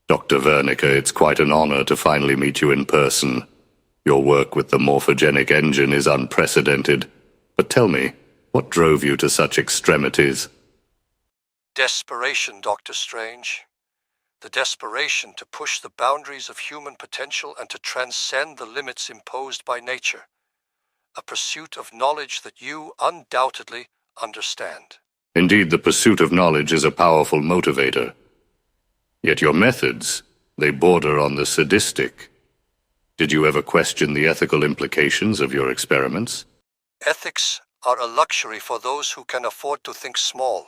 Dr. Wernicke, it's quite an honor to finally meet you in person. Your work with the morphogenic engine is unprecedented. But tell me, what drove you to such extremities? Desperation, Dr. Strange. The desperation to push the boundaries of human potential and to transcend the limits imposed by nature. A pursuit of knowledge that you undoubtedly understand. Indeed, the pursuit of knowledge is a powerful motivator. Yet your methods, they border on the sadistic. Did you ever question the ethical implications of your experiments? Ethics are a luxury for those who can afford to think small.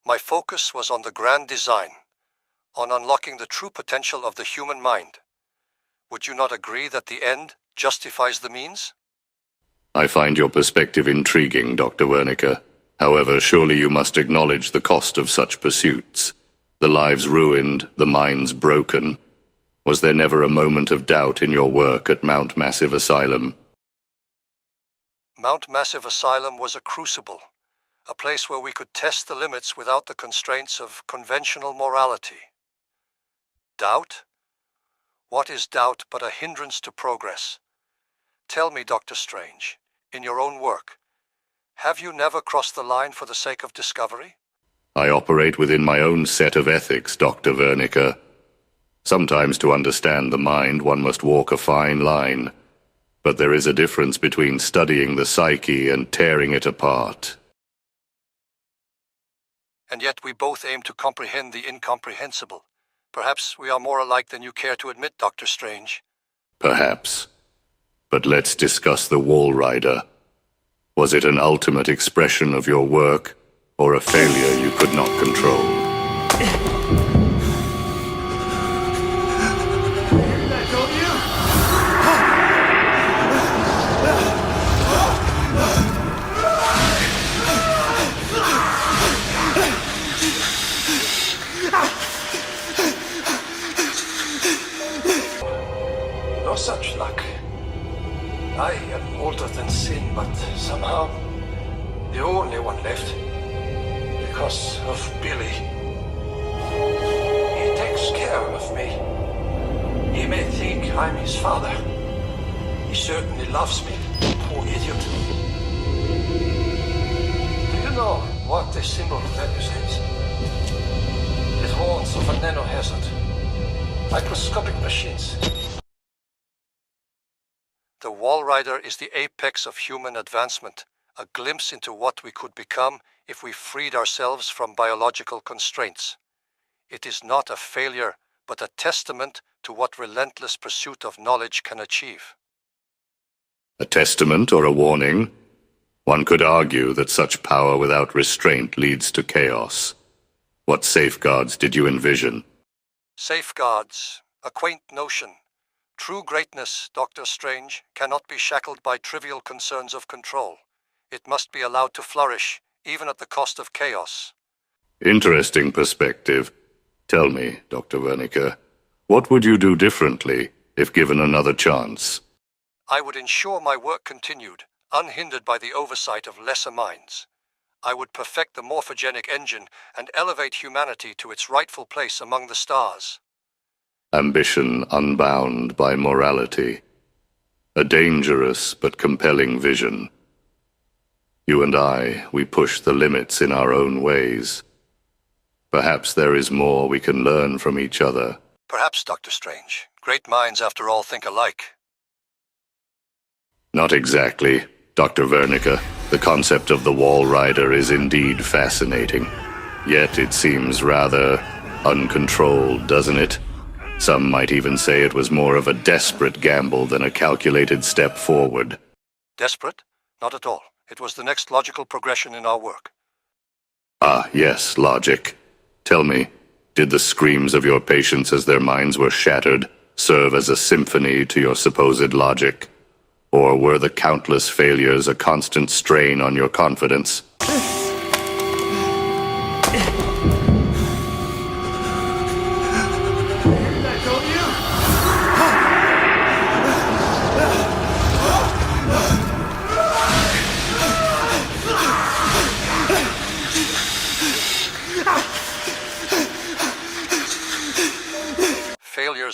My focus was on the grand design, on unlocking the true potential of the human mind. Would you not agree that the end justifies the means? I find your perspective intriguing, Dr. Wernicke. However, surely you must acknowledge the cost of such pursuits. The lives ruined, the minds broken. Was there never a moment of doubt in your work at Mount Massive Asylum? Mount Massive Asylum was a crucible, a place where we could test the limits without the constraints of conventional morality. Doubt? What is doubt but a hindrance to progress? Tell me, Dr. Strange, in your own work, have you never crossed the line for the sake of discovery? I operate within my own set of ethics, Dr. Wernicke. Sometimes to understand the mind, one must walk a fine line. But there is a difference between studying the psyche and tearing it apart. And yet we both aim to comprehend the incomprehensible. Perhaps we are more alike than you care to admit, Dr. Strange. Perhaps. But let's discuss the Walrider. Was it an ultimate expression of your work, or a failure you could not control? No such luck. I am older than sin, but somehow the only one left. Because of Billy. He takes care of me. He may think I'm his father. He certainly loves me, poor idiot. Do you know what the symbol represents? It warns of a nanohazard. Microscopic machines. The Walrider is the apex of human advancement, a glimpse into what we could become if we freed ourselves from biological constraints. It is not a failure, but a testament to what relentless pursuit of knowledge can achieve. A testament or a warning? One could argue that such power without restraint leads to chaos. What safeguards did you envision? Safeguards, a quaint notion. True greatness, Dr. Strange, cannot be shackled by trivial concerns of control. It must be allowed to flourish, even at the cost of chaos. Interesting perspective. Tell me, Dr. Wernicke, what would you do differently if given another chance? I would ensure my work continued, unhindered by the oversight of lesser minds. I would perfect the morphogenic engine and elevate humanity to its rightful place among the stars. Ambition unbound by morality. A dangerous but compelling vision. You and I, we push the limits in our own ways. Perhaps there is more we can learn from each other. Perhaps, Dr. Strange. Great minds, after all, think alike. Not exactly, Dr. Wernicke. The concept of the Walrider is indeed fascinating. Yet it seems rather uncontrolled, doesn't it? Some might even say it was more of a desperate gamble than a calculated step forward. Desperate? Not at all. It was the next logical progression in our work. Ah, yes, logic. Tell me, did the screams of your patients as their minds were shattered serve as a symphony to your supposed logic? Or were the countless failures a constant strain on your confidence?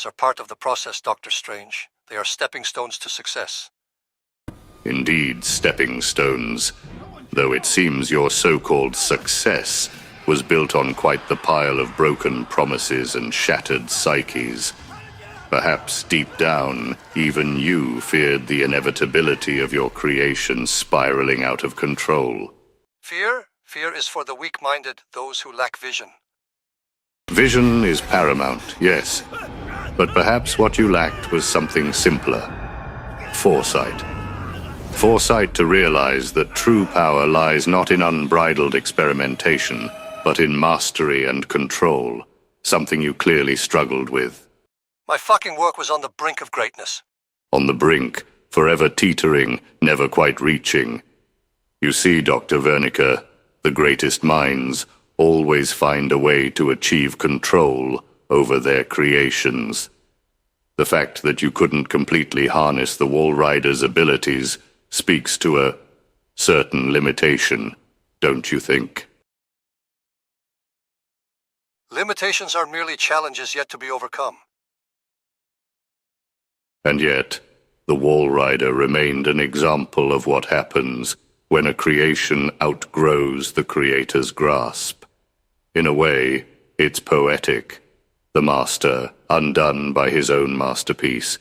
are part of the process, Dr. Strange. They are stepping stones to success. Indeed, stepping stones. Though it seems your so-called success was built on quite the pile of broken promises and shattered psyches. Perhaps deep down, even you feared the inevitability of your creation spiraling out of control. Fear? Fear is for the weak-minded, those who lack vision. Vision is paramount, yes. But perhaps what you lacked was something simpler. Foresight. Foresight to realize that true power lies not in unbridled experimentation, but in mastery and control, something you clearly struggled with. My fucking work was on the brink of greatness. On the brink, forever teetering, never quite reaching. You see, Dr. Wernicke, the greatest minds always find a way to achieve control over their creations. The fact that you couldn't completely harness the Walrider's abilities speaks to a certain limitation, don't you think? Limitations are merely challenges yet to be overcome. And yet, the Walrider remained an example of what happens when a creation outgrows the creator's grasp. In a way, it's poetic. The master, undone by his own masterpiece.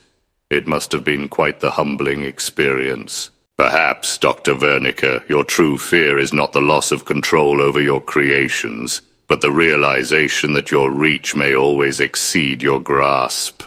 It must have been quite the humbling experience. Perhaps, Dr. Wernicke, your true fear is not the loss of control over your creations, but the realization that your reach may always exceed your grasp.